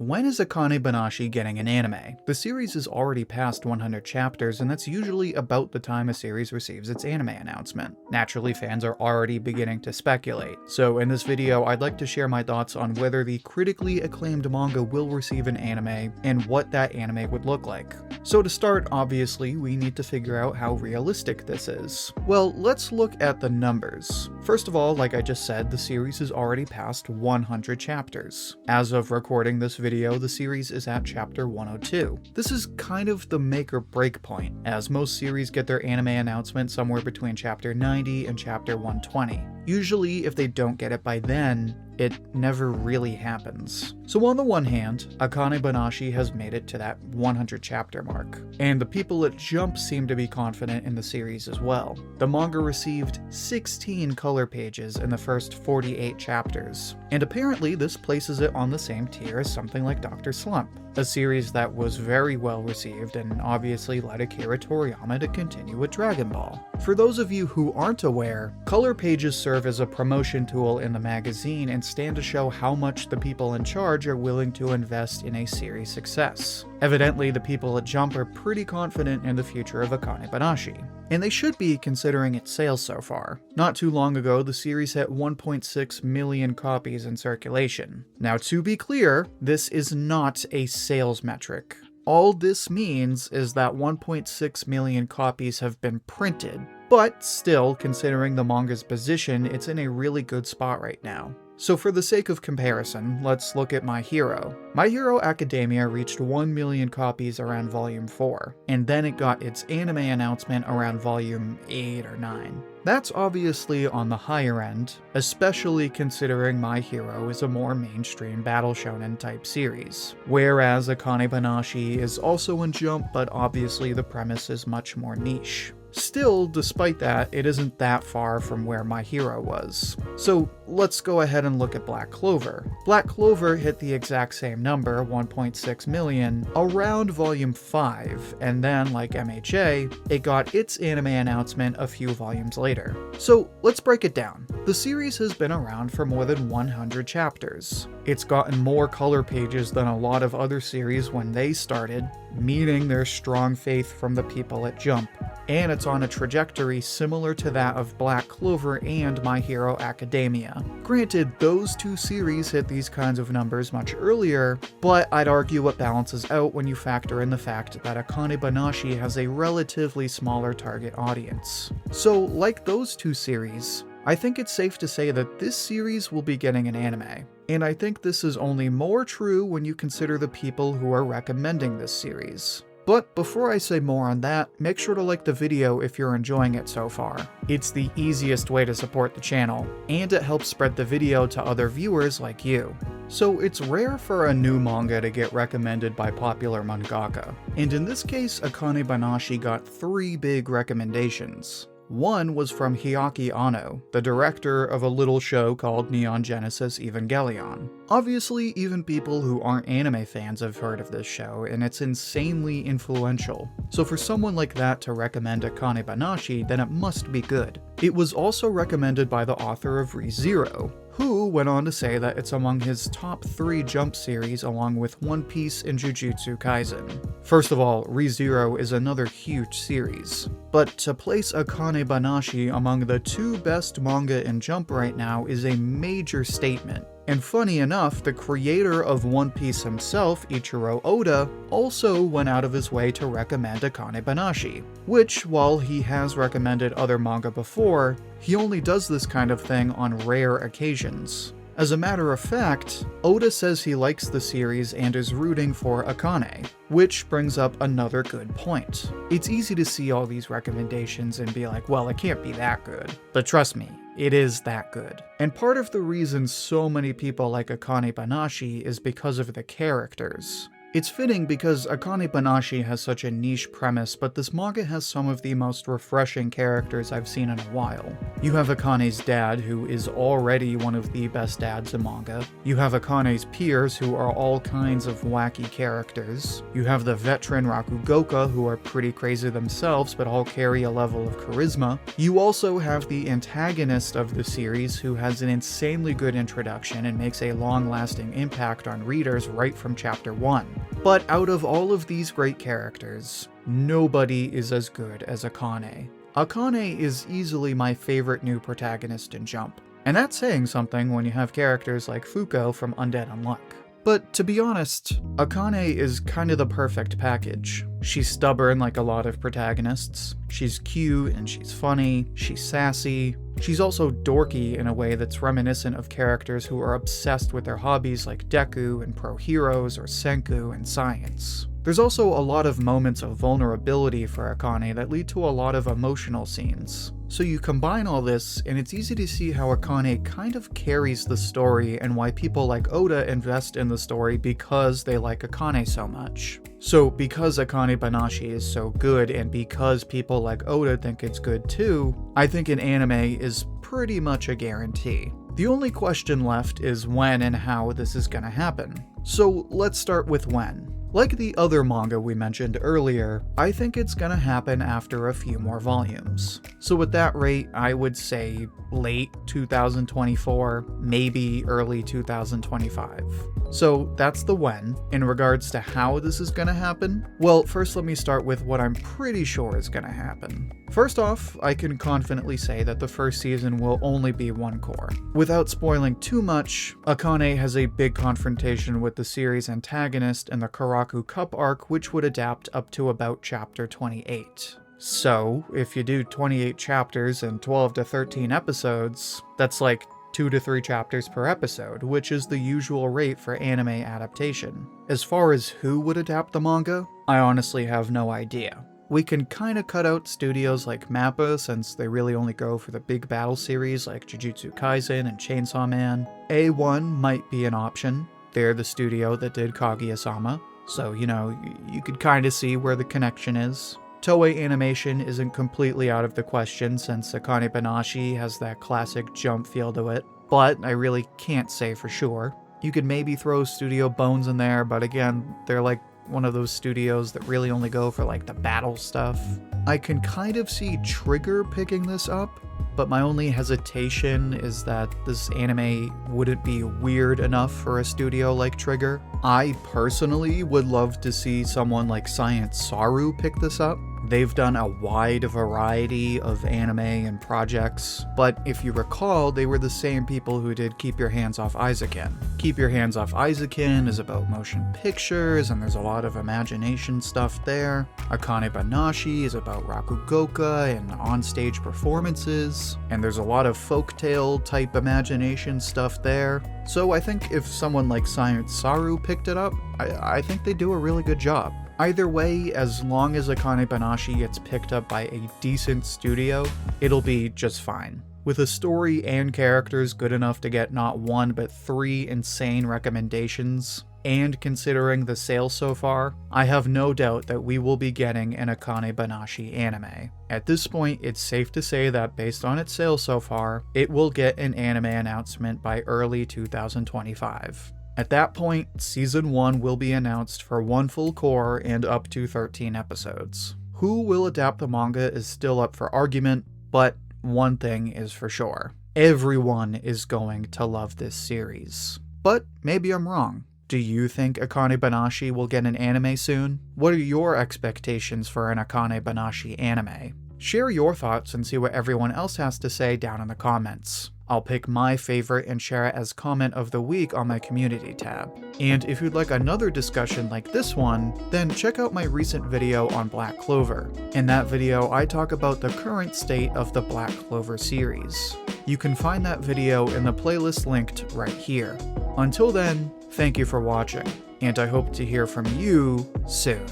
When is Akane Banashi getting an anime? The series is already past 100 chapters, and that's usually about the time a series receives its anime announcement. Naturally, fans are already beginning to speculate. So in this video, I'd like to share my thoughts on whether the critically acclaimed manga will receive an anime, and what that anime would look like. So to start, obviously, we need to figure out how realistic this is. Well, let's look at the numbers. First of all, like I just said, the series is already past 100 chapters. As of recording this video, the series is at chapter 102. This is kind of the make or break point, as most series get their anime announcement somewhere between chapter 90 and chapter 120. Usually, if they don't get it by then, it never really happens. So on the one hand, Akane Banashi has made it to that 100 chapter mark, and the people at Jump seem to be confident in the series as well. The manga received 16 color pages in the first 48 chapters, and apparently this places it on the same tier as something like Dr. Slump, a series that was very well received and obviously led Akira Toriyama to continue with Dragon Ball. For those of you who aren't aware, color pages serve as a promotion tool in the magazine and stand to show how much the people in charge are willing to invest in a series' success. Evidently, the people at Jump are pretty confident in the future of Akane Banashi, and they should be considering its sales so far. Not too long ago, the series hit 1.6 million copies in circulation. Now, to be clear, this is not a sales metric. All this means is that 1.6 million copies have been printed, but still, considering the manga's position, it's in a really good spot right now. So for the sake of comparison, let's look at My Hero. My Hero Academia reached 1 million copies around volume 4, and then it got its anime announcement around volume 8 or 9. That's obviously on the higher end, especially considering My Hero is a more mainstream battle shonen type series, whereas Akane Banashi is also in Jump, but obviously the premise is much more niche. Still, despite that, it isn't that far from where My Hero was. So let's go ahead and look at Black Clover. Black Clover hit the exact same number, 1.6 million, around volume 5, and then, like MHA, it got its anime announcement a few volumes later. So let's break it down. The series has been around for more than 100 chapters. It's gotten more color pages than a lot of other series when they started, meaning there's strong faith from the people at Jump. And it's on a trajectory similar to that of Black Clover and My Hero Academia. Granted, those two series hit these kinds of numbers much earlier, but I'd argue it balances out when you factor in the fact that Akane Banashi has a relatively smaller target audience. So, like those two series, I think it's safe to say that this series will be getting an anime. And I think this is only more true when you consider the people who are recommending this series. But before I say more on that, make sure to like the video if you're enjoying it so far. It's the easiest way to support the channel, and it helps spread the video to other viewers like you. So it's rare for a new manga to get recommended by popular mangaka, and in this case Akane Banashi got 3 big recommendations. One was from Hideaki Anno, the director of a little show called Neon Genesis Evangelion. Obviously, even people who aren't anime fans have heard of this show, and it's insanely influential. So for someone like that to recommend Akane Banashi, then it must be good. It was also recommended by the author of Re:Zero, who went on to say that it's among his top 3 Jump series along with One Piece and Jujutsu Kaisen. First of all, Re:Zero is another huge series, but to place Akane Banashi among the 2 best manga in Jump right now is a major statement. And funny enough, the creator of One Piece himself, Ichiro Oda, also went out of his way to recommend Akane Banashi, which, while he has recommended other manga before, he only does this kind of thing on rare occasions. As a matter of fact, Oda says he likes the series and is rooting for Akane, which brings up another good point. It's easy to see all these recommendations and be like, well, it can't be that good. But trust me, it is that good. And part of the reason so many people like Akane Banashi is because of the characters. It's fitting because Akane Banashi has such a niche premise, but this manga has some of the most refreshing characters I've seen in a while. You have Akane's dad, who is already one of the best dads in manga. You have Akane's peers, who are all kinds of wacky characters. You have the veteran Rakugoka, who are pretty crazy themselves, but all carry a level of charisma. You also have the antagonist of the series, who has an insanely good introduction and makes a long-lasting impact on readers right from chapter 1. But out of all of these great characters, nobody is as good as Akane. Akane is easily my favorite new protagonist in Jump. And that's saying something when you have characters like Fuko from Undead Unluck. But to be honest, Akane is kind of the perfect package. She's stubborn like a lot of protagonists. She's cute and she's funny, she's sassy. She's also dorky in a way that's reminiscent of characters who are obsessed with their hobbies like Deku and Pro Heroes or Senku and science. There's also a lot of moments of vulnerability for Akane that lead to a lot of emotional scenes. So you combine all this, and it's easy to see how Akane kind of carries the story and why people like Oda invest in the story because they like Akane so much. So because Akane Banashi is so good, and because people like Oda think it's good too, I think an anime is pretty much a guarantee. The only question left is when and how this is gonna happen. So let's start with when. Like the other manga we mentioned earlier, I think it's gonna happen after a few more volumes. So at that rate, I would say late 2024, maybe early 2025. So that's the when. In regards to how this is gonna happen, well, first let me start with what I'm pretty sure is gonna happen. First off, I can confidently say that the first season will only be one core. Without spoiling too much, Akane has a big confrontation with the series antagonist in the Karaku Cup arc, which would adapt up to about chapter 28. So, if you do 28 chapters and 12 to 13 episodes, that's like 2 to 3 chapters per episode, which is the usual rate for anime adaptation. As far as who would adapt the manga, I honestly have no idea. We can kinda cut out studios like MAPPA since they really only go for the big battle series like Jujutsu Kaisen and Chainsaw Man. A1 might be an option. They're the studio that did Kaguya-sama, so you could kinda see where the connection is. Toei Animation isn't completely out of the question since Akane Banashi has that classic jump feel to it, but I really can't say for sure. You could maybe throw Studio Bones in there, but again, they're like one of those studios that really only go for like the battle stuff. I can kind of see Trigger picking this up, but my only hesitation is that this anime wouldn't be weird enough for a studio like Trigger. I personally would love to see someone like Science Saru pick this up. They've done a wide variety of anime and projects, but if you recall, they were the same people who did Keep Your Hands Off Aizakin. Keep Your Hands Off Aizakin is about motion pictures, and there's a lot of imagination stuff there. Akane Banashi is about Rakugoka and onstage performances, and there's a lot of folktale type imagination stuff there. So I think if someone like Science Saru picked it up, I think they do a really good job. Either way, as long as Akane Banashi gets picked up by a decent studio, it'll be just fine. With a story and characters good enough to get not 1 but 3 insane recommendations, and considering the sales so far, I have no doubt that we will be getting an Akane Banashi anime. At this point, it's safe to say that based on its sales so far, it will get an anime announcement by early 2025. At that point, Season 1 will be announced for 1 full core and up to 13 episodes. Who will adapt the manga is still up for argument, but one thing is for sure. Everyone is going to love this series. But maybe I'm wrong. Do you think Akane Banashi will get an anime soon? What are your expectations for an Akane Banashi anime? Share your thoughts and see what everyone else has to say down in the comments. I'll pick my favorite and share it as comment of the week on my community tab. And if you'd like another discussion like this one, then check out my recent video on Black Clover. In that video, I talk about the current state of the Black Clover series. You can find that video in the playlist linked right here. Until then, thank you for watching, and I hope to hear from you soon.